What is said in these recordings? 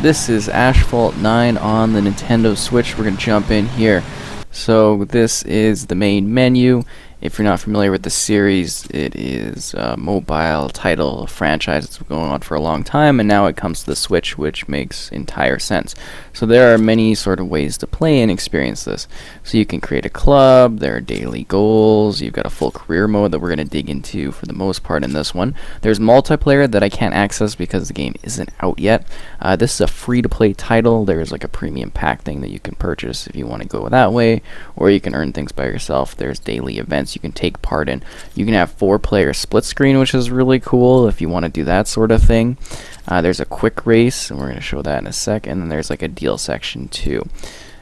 This is Asphalt 9 on the Nintendo Switch. We're going to jump in here. So this is the main menu. If you're not familiar with the series, it is a mobile title, a franchise that's been going on for a long time, and now it comes to the Switch, which makes entire sense. So there are many sort of ways to play and experience this. So you can create a club, there are daily goals, you've got a full career mode that we're going to dig into for the most part in this one. There's multiplayer that I can't access because the game isn't out yet. This is a free-to-play title. There's like a premium pack thing that you can purchase if you want to go that way, or you can earn things by yourself. There's daily events you can take part in. You can have 4-player split screen, which is really cool if you want to do that sort of thing. There's a quick race, and we're going to show that in a sec, and then there's like a deal section too.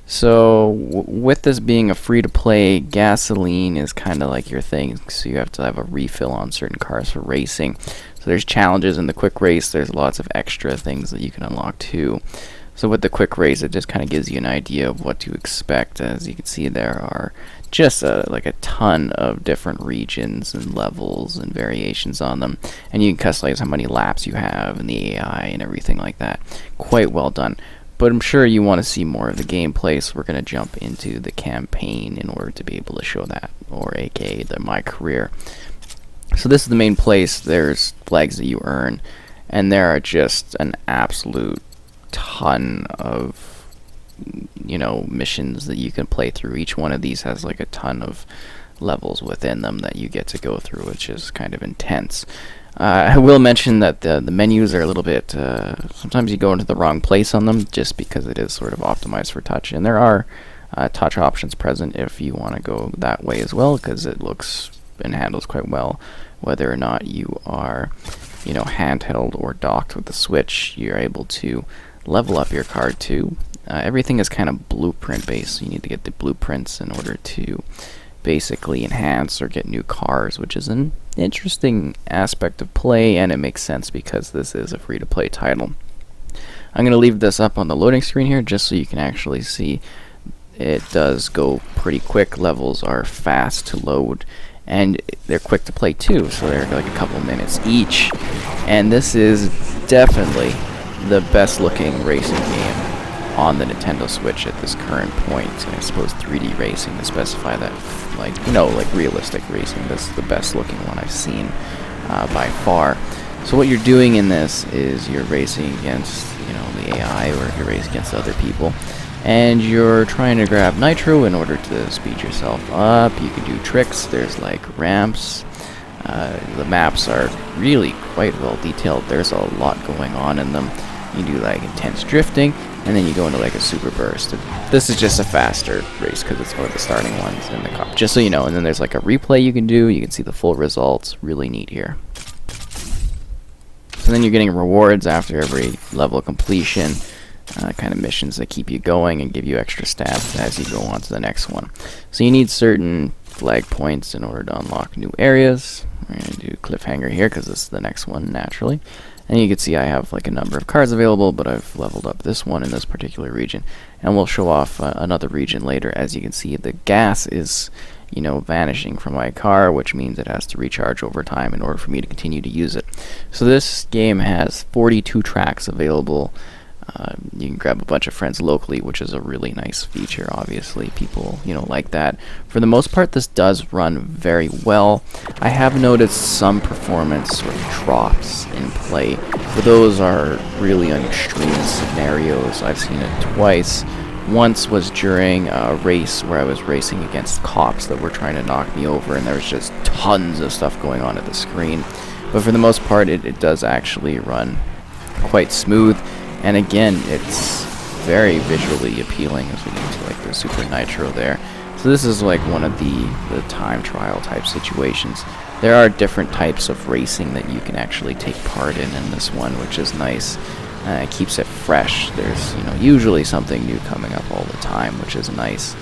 So with this being a free-to-play, gasoline is kind of like your thing, so you have to have a refill on certain cars for racing. So there's challenges in the quick race. There's lots of extra things that you can unlock too. So with the quick race, it just kind of gives you an idea of what to expect. As you can see, there are just like a ton of different regions and levels and variations on them, and you can customize how many laps you have and the AI and everything like that. Quite well done. But I'm sure you want to see more of the gameplay, so we're going to jump into the campaign in order to be able to show that, or aka my career. So this is the main place. There's flags that you earn, and there are just an absolute ton of missions that you can play through. Each one of these has like a ton of levels within them that you get to go through, which is kind of intense. I will mention that the menus are a little bit, sometimes you go into the wrong place on them just because it is sort of optimized for touch, and there are touch options present if you want to go that way as well, because it looks and handles quite well whether or not you are handheld or docked with the Switch. You're able to level up your car too. Everything is kind of blueprint based, so you need to get the blueprints in order to basically enhance or get new cars, which is an interesting aspect of play, and it makes sense because this is a free-to-play title. I'm going to leave this up on the loading screen here just so you can actually see it does go pretty quick. Levels are fast to load, and they're quick to play too, so they're like a couple minutes each. And this is definitely the best looking racing game on the Nintendo Switch at this current point. I suppose 3D racing to specify that, like realistic racing. This is the best looking one I've seen by far. So what you're doing in this is you're racing against the AI, or you're racing against other people, and you're trying to grab nitro in order to speed yourself up. You can do tricks. There's like ramps. The maps are really quite well detailed. There's a lot going on in them. You do like intense drifting, and then you go into like a super burst. This is just a faster race because it's one of the starting ones in the cup, just so you know. And then there's like a replay you can do. You can see the full results. Really neat here. So then you're getting rewards after every level completion, kind of missions that keep you going and give you extra stats as you go on to the next one. So you need certain flag points in order to unlock new areas. We're going to do cliffhanger here because this is the next one naturally. And you can see I have like a number of cars available, but I've leveled up this one in this particular region. And we'll show off another region later. As you can see, the gas is, vanishing from my car, which means it has to recharge over time in order for me to continue to use it. So this game has 42 tracks available. You can grab a bunch of friends locally, which is a really nice feature. Obviously, people, like that. For the most part, this does run very well. I have noticed some performance sort of drops in play, but those are really on extreme scenarios. I've seen it twice. Once was during a race where I was racing against cops that were trying to knock me over, and there was just tons of stuff going on at the screen. But for the most part, it does actually run quite smooth. And again, it's very visually appealing as we get to like the Super Nitro there. So this is like one of the time trial type situations. There are different types of racing that you can actually take part in this one, which is nice. It keeps it fresh. There's usually something new coming up all the time, which is nice.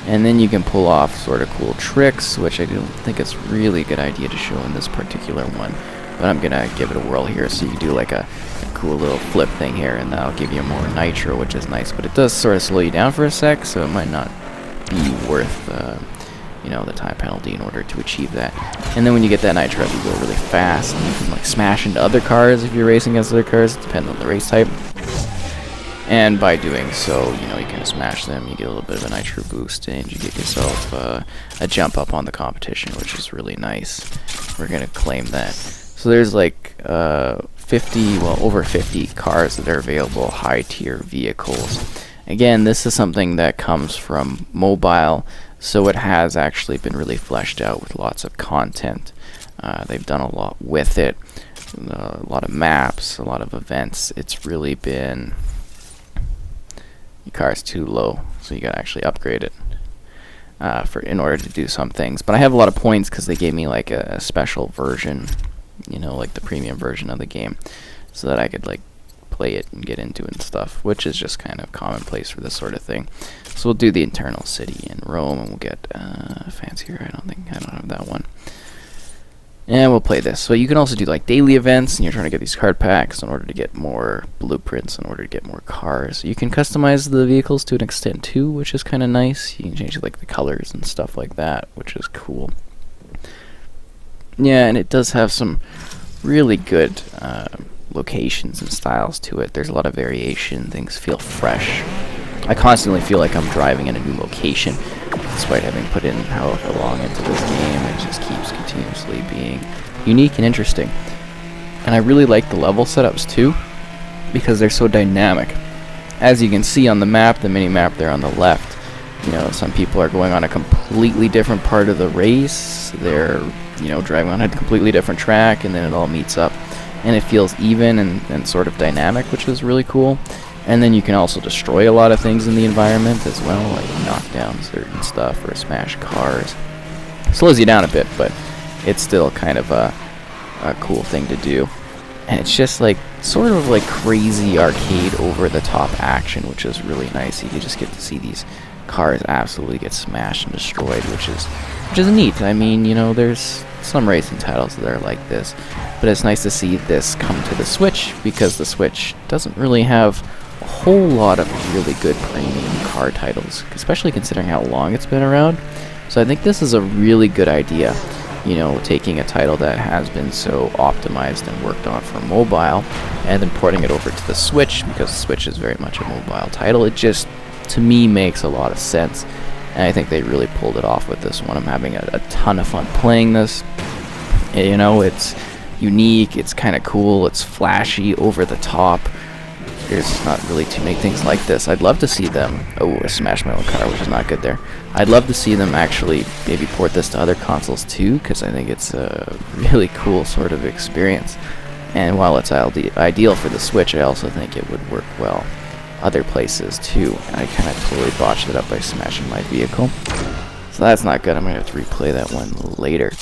And then you can pull off sort of cool tricks, which I don't think it's really a good idea to show in this particular one. But I'm gonna give it a whirl here, so you do like a cool little flip thing here, and that'll give you more nitro, which is nice. But it does sort of slow you down for a sec, so it might not be worth the time penalty in order to achieve that. And then when you get that nitro up, you go really fast, and you can like smash into other cars if you're racing against other cars, depending on the race type. And by doing so, you know, you kind of smash them, you get a little bit of a nitro boost, and you get yourself a jump up on the competition, which is really nice. We're going to claim that. So there's like over 50 cars that are available, high tier vehicles. Again, this is something that comes from mobile, so it has actually been really fleshed out with lots of content. They've done a lot with it, a lot of maps, a lot of events. It's really been... Your car's too low, so you gotta actually upgrade it in order to do some things. But I have a lot of points because they gave me like a special version, you know, like the premium version of the game, so that I could like play it and get into it and stuff, which is just kind of commonplace for this sort of thing. So we'll do the internal city in Rome, and we'll get fancier. I don't have that one. And we'll play this. So you can also do like daily events, and you're trying to get these card packs in order to get more blueprints, in order to get more cars. You can customize the vehicles to an extent too, which is kind of nice. You can change like the colors and stuff like that, which is cool. Yeah, and it does have some really good locations and styles to it. There's a lot of variation. Things feel fresh. I constantly feel like I'm driving in a new location, despite having put in however long into this game. It just keeps continuously being unique and interesting. And I really like the level setups too, because they're so dynamic. As you can see on the map, the mini map there on the left, you know, some people are going on a completely different part of the race. They're, you know, driving on a completely different track, and then it all meets up, and it feels even and sort of dynamic, which is really cool. And then you can also destroy a lot of things in the environment as well, like knock down certain stuff or smash cars. Slows you down a bit, but it's still kind of a cool thing to do. And it's just like sort of like crazy arcade over-the-top action, which is really nice. You just get to see these cars absolutely get smashed and destroyed, which is neat. I mean, you know, there's some racing titles that are like this, but it's nice to see this come to the Switch, because the Switch doesn't really have a whole lot of really good premium car titles, especially considering how long it's been around. So I think this is a really good idea, you know, taking a title that has been so optimized and worked on for mobile, and then porting it over to the Switch, because the Switch is very much a mobile title. It just, to me, makes a lot of sense, and I think they really pulled it off with this one. I'm having a ton of fun playing this. You know, it's unique, it's kind of cool, it's flashy, over the top. There's not really too many things like this. I'd love to see them... Oh, I smashed my own car, which is not good there. I'd love to see them actually maybe port this to other consoles too, because I think it's a really cool sort of experience. And while it's ideal for the Switch, I also think it would work well other places too. I kind of totally botched it up by smashing my vehicle. So that's not good. I'm going to have to replay that one later.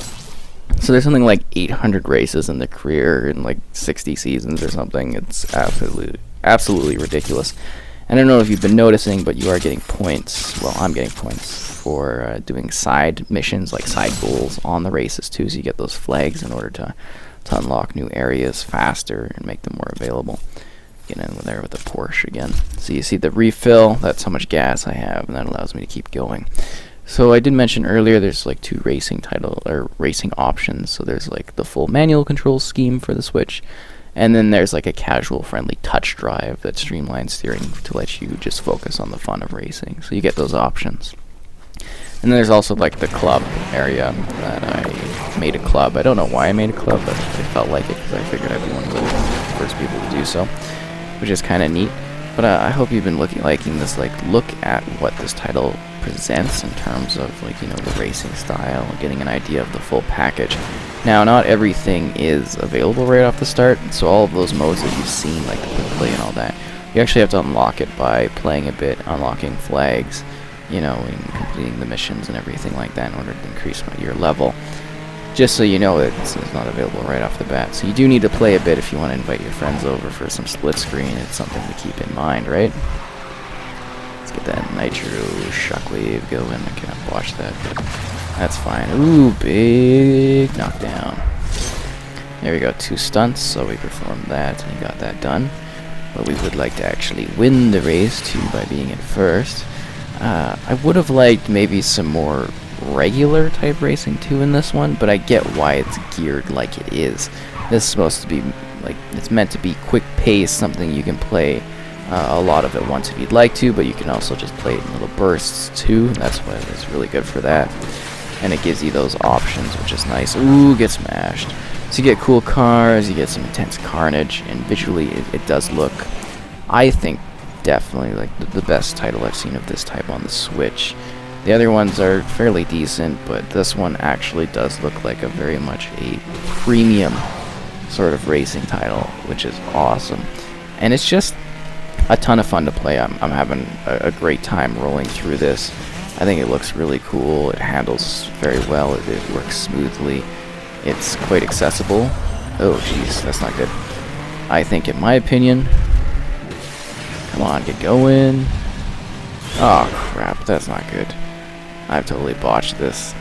So there's something like 800 races in the career in like 60 seasons or something. It's absolutely ridiculous. I don't know if you've been noticing, but you are getting points. Well, I'm getting points for doing side missions, like side goals on the races too. So you get those flags in order to unlock new areas faster and make them more available. Get in there with the Porsche again. So you see the refill. That's how much gas I have, and that allows me to keep going. So I did mention earlier there's like two racing options. So there's like the full manual control scheme for the Switch, and then there's like a casual friendly touch drive that streamlines steering to let you just focus on the fun of racing. So you get those options. And then there's also like the club area that I made a club. I don't know why I made a club, but I felt like it because I figured I'd be one of the first people to do so, which is kind of neat. But I hope you've been liking this like look at what this title presents in terms of like, you know, the racing style, getting an idea of the full package. Now, not everything is available right off the start, so all of those modes that you've seen, like the quick play and all that, you actually have to unlock it by playing a bit, unlocking flags, you know, and completing the missions and everything like that in order to increase your level. Just so you know, it's not available right off the bat. So you do need to play a bit if you want to invite your friends over for some split screen. It's something to keep in mind, right? Let's get that nitro shockwave going. I can't watch that, but that's fine. Ooh, big knockdown. There we go, 2 stunts, so we performed that and got that done. But we would like to actually win the race too by being in first. I would have liked maybe some more regular type racing too in this one, but I get why it's geared like it is. This is supposed to be like, it's meant to be quick pace, something you can play a lot of it once if you'd like to, but you can also just play it in little bursts too. That's why it's really good for that. And it gives you those options, which is nice. Ooh, get smashed. So you get cool cars, you get some intense carnage, and visually it does look, I think, definitely like the best title I've seen of this type on the Switch. The other ones are fairly decent, but this one actually does look like a very much a premium sort of racing title, which is awesome. And it's just a ton of fun to play. I'm having a great time rolling through this. I think it looks really cool. It handles very well. It works smoothly. It's quite accessible. Oh, jeez, that's not good. I think, in my opinion... Come on, get going. Oh, crap, that's not good. I've totally botched this.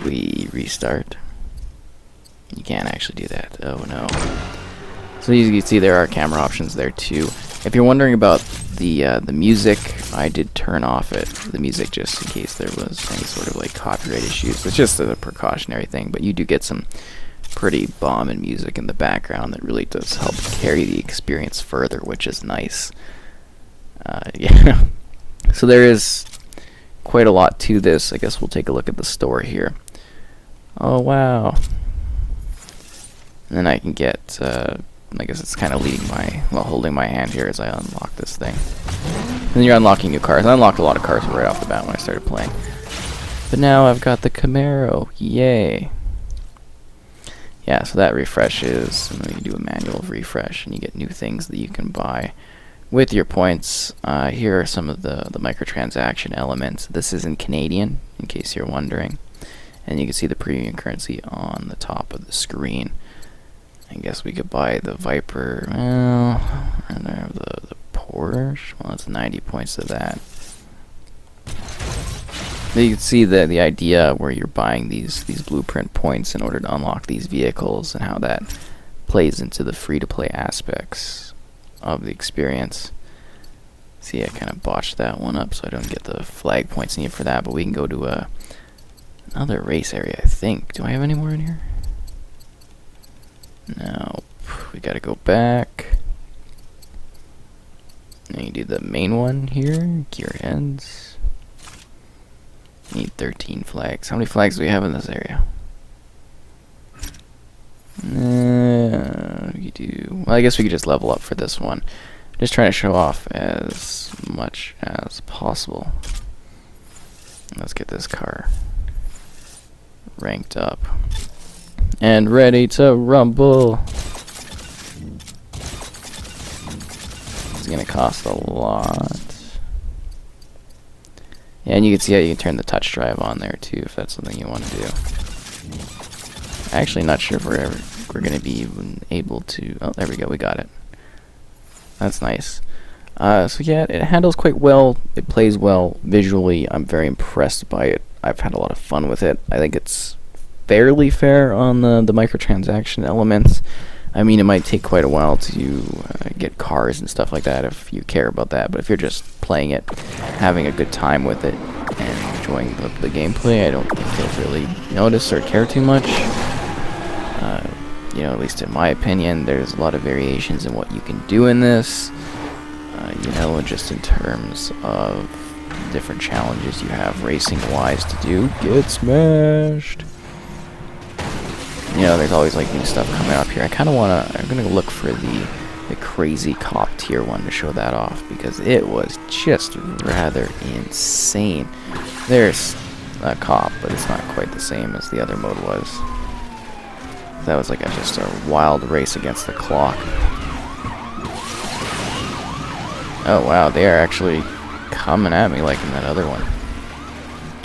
We restart. You can't actually do that. Oh, no. So as you can see, there are camera options there, too. If you're wondering about the music, I did turn off the music just in case there was any sort of like copyright issues. It's just a precautionary thing, but you do get some pretty bombing music in the background that really does help carry the experience further, which is nice. Yeah. So there is quite a lot to this. I guess we'll take a look at the store here. Oh wow. And then I can get I guess it's kind of holding my hand here as I unlock this thing. And then you're unlocking new cars. I unlocked a lot of cars right off the bat when I started playing. But now I've got the Camaro. Yay. Yeah, so that refreshes, and then you do a manual refresh, and you get new things that you can buy with your points. Here are some of the microtransaction elements. This is in Canadian, in case you're wondering. And you can see the premium currency on the top of the screen. I guess we could buy the Viper, well, and I have the Porsche. Well, it's 90 points to that. But you can see the idea where you're buying these blueprint points in order to unlock these vehicles and how that plays into the free-to-play aspects of the experience. See, I kind of botched that one up, so I don't get the flag points needed for that, but we can go to another race area, I think. Do I have any more in here? No, we gotta go back. And you do the main one here, gear heads. Need 13 flags. How many flags do we have in this area? We do. Well, I guess we could just level up for this one. Just trying to show off as much as possible. Let's get this car ranked up and ready to rumble. It's gonna cost a lot. Yeah, and you can see how you can turn the touch drive on there too, if that's something you want to do. Actually, not sure if we're gonna be even able to. Oh, there we go. We got it. That's nice. So yeah, it handles quite well. It plays well visually. I'm very impressed by it. I've had a lot of fun with it. I think it's fairly fair on the microtransaction elements. I mean, it might take quite a while to get cars and stuff like that if you care about that, but if you're just playing it, having a good time with it, and enjoying the gameplay, I don't think you'll really notice or care too much. You know, at least in my opinion, there's a lot of variations in what you can do in this. You know, just in terms of different challenges you have racing-wise to do. Get smashed! You know, there's always like new stuff coming up here. I'm gonna look for the crazy cop tier one to show that off, because it was just rather insane. There's a cop, but it's not quite the same as the other mode was. That was like just a wild race against the clock. Oh wow, they are actually coming at me like in that other one.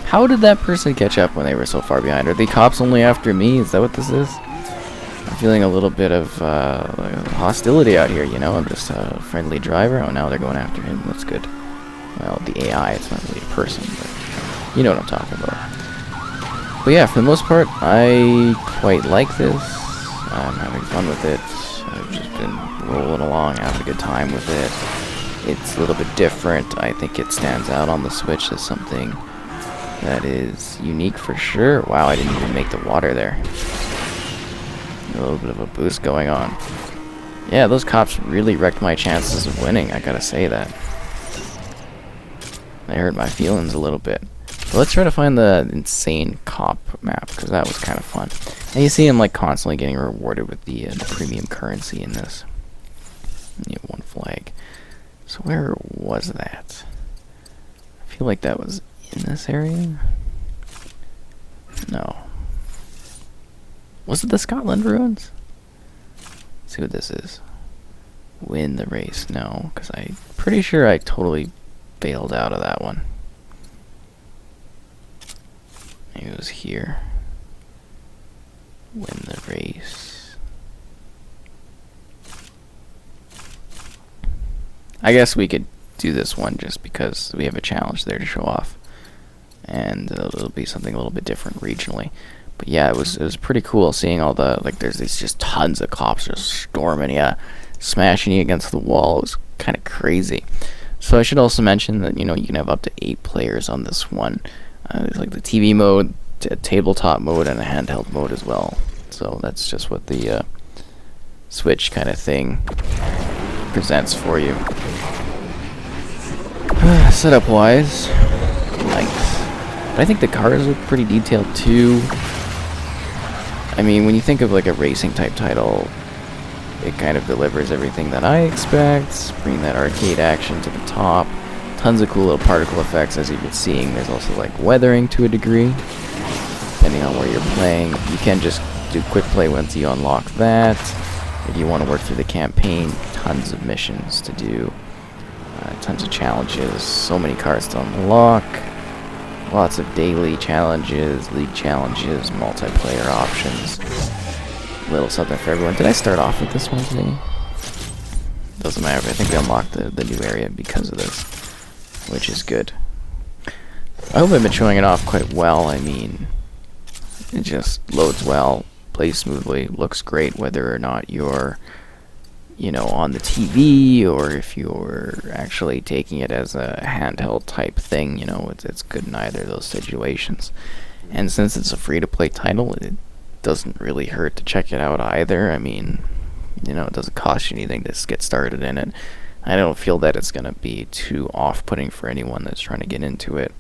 How did that person catch up when they were so far behind? Are the cops only after me? Is that what this is? I'm feeling a little bit of hostility out here, you know? I'm just a friendly driver. Oh, now they're going after him. That's good. Well, the AI, it's not really a person, but you know what I'm talking about. But yeah, for the most part, I quite like this. I'm having fun with it. I've just been rolling along, having a good time with it. It's a little bit different. I think it stands out on the Switch as something that is unique for sure. Wow, I didn't even make the water there. A little bit of a boost going on. Yeah, those cops really wrecked my chances of winning, I gotta say that. They hurt my feelings a little bit. But let's try to find the insane cop map, because that was kind of fun. And you see him like constantly getting rewarded with the premium currency in this. You have one flag. So where was that? I feel like that was in this area? No. Was it the Scotland ruins? Let's see what this is. Win the race. No, because I'm pretty sure I totally bailed out of that one. Maybe it was here. Win the race. I guess we could do this one just because we have a challenge there to show off. And it'll be something a little bit different regionally. But yeah, it was pretty cool seeing all the, like, there's these just tons of cops just storming you, smashing you against the wall. It was kind of crazy. So I should also mention that, you know, you can have up to 8 players on this one. There's like the TV mode, tabletop mode, and a handheld mode as well. So that's just what the Switch kind of thing presents for you. Setup wise, nice. But I think the cars look pretty detailed too. I mean, when you think of like a racing type title, it kind of delivers everything that I expect, bringing that arcade action to the top. Tons of cool little particle effects, as you've been seeing. There's also like weathering to a degree, depending on where you're playing. You can just do quick play once you unlock that. If you want to work through the campaign, tons of missions to do, tons of challenges, so many cars to unlock, lots of daily challenges, league challenges, multiplayer options. Little something for everyone. Did I start off with this one today? Doesn't matter. I think we unlocked the new area because of this, which is good. I hope I've been showing it off quite well. I mean, it just loads well, plays smoothly, looks great whether or not you're, you know, on the TV or if you're actually taking it as a handheld type thing. You know, it's good in either of those situations. And since it's a free-to-play title, it doesn't really hurt to check it out either. I mean, you know, it doesn't cost you anything to get started in it. I don't feel that it's going to be too off-putting for anyone that's trying to get into it.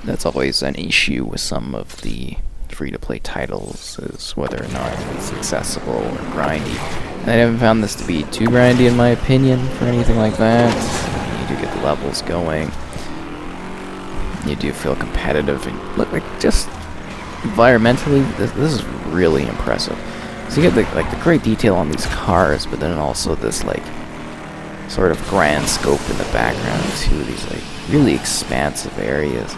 That's always an issue with some of the free-to-play titles, is whether or not it's accessible or grindy. And I haven't found this to be too grindy in my opinion for anything like that. You do get the levels going. You do feel competitive, and look, like, just environmentally, this is really impressive. So you get the great detail on these cars, but then also this like sort of grand scope in the background too. These like really expansive areas.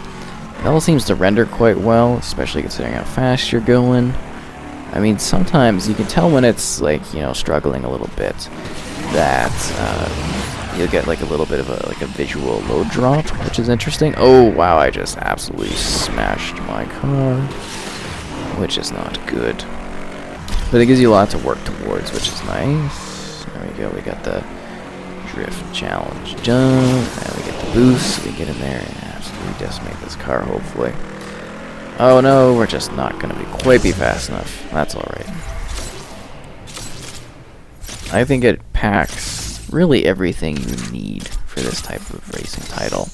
It all seems to render quite well, especially considering how fast you're going. I mean, sometimes you can tell when it's like, you know, struggling a little bit, that you'll get like a little bit of a visual load drop, which is interesting. Oh wow, I just absolutely smashed my car, which is not good. But it gives you a lot to work towards, which is nice. There we go, we got the drift challenge jump, and we get the boost, so we get in there and absolutely decimate this car, hopefully. Oh no, we're just not going to quite be fast enough. That's alright. I think it packs really everything you need for this type of racing title.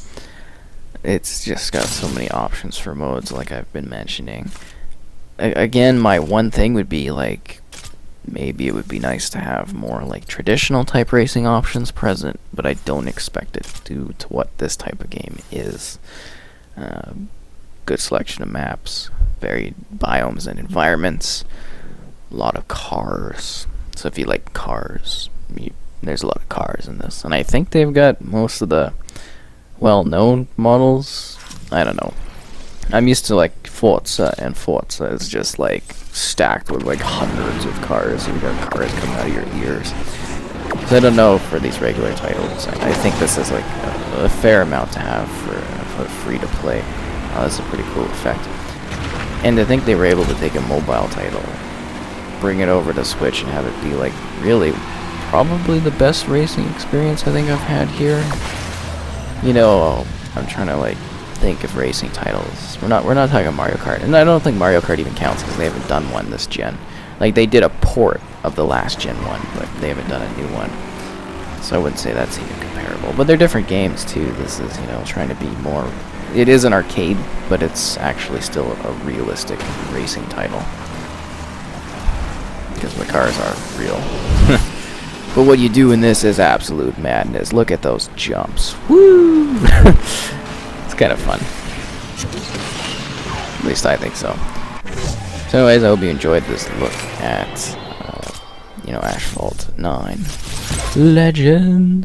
It's just got so many options for modes, like I've been mentioning. Again, my one thing would be like, maybe it would be nice to have more like traditional type racing options present, but I don't expect it due to what this type of game is. Good selection of maps, varied biomes and environments, a lot of cars. So if you like cars, there's a lot of cars in this, and I think they've got most of the well-known models. I don't know. I'm used to like Forza, and Forza is just like stacked with like hundreds of cars. You got cars coming out of your ears. So I don't know for these regular titles. I think this is like a fair amount to have for free to play. That's a pretty cool effect. And I think they were able to take a mobile title, bring it over to Switch, and have it be like really probably the best racing experience I think I've had here. You know, I'm trying to like think of racing titles. We're not talking Mario Kart, and I don't think Mario Kart even counts because they haven't done one this gen. Like, they did a port of the last gen one, but they haven't done a new one. So I wouldn't say that's even comparable. But they're different games, too. This is, you know, trying to be more... It is an arcade, but it's actually still a realistic racing title. Because the cars are real. But what you do in this is absolute madness. Look at those jumps. Woo! It's kind of fun. At least I think so. So anyways, I hope you enjoyed this look at, you know, Asphalt 9 Legends.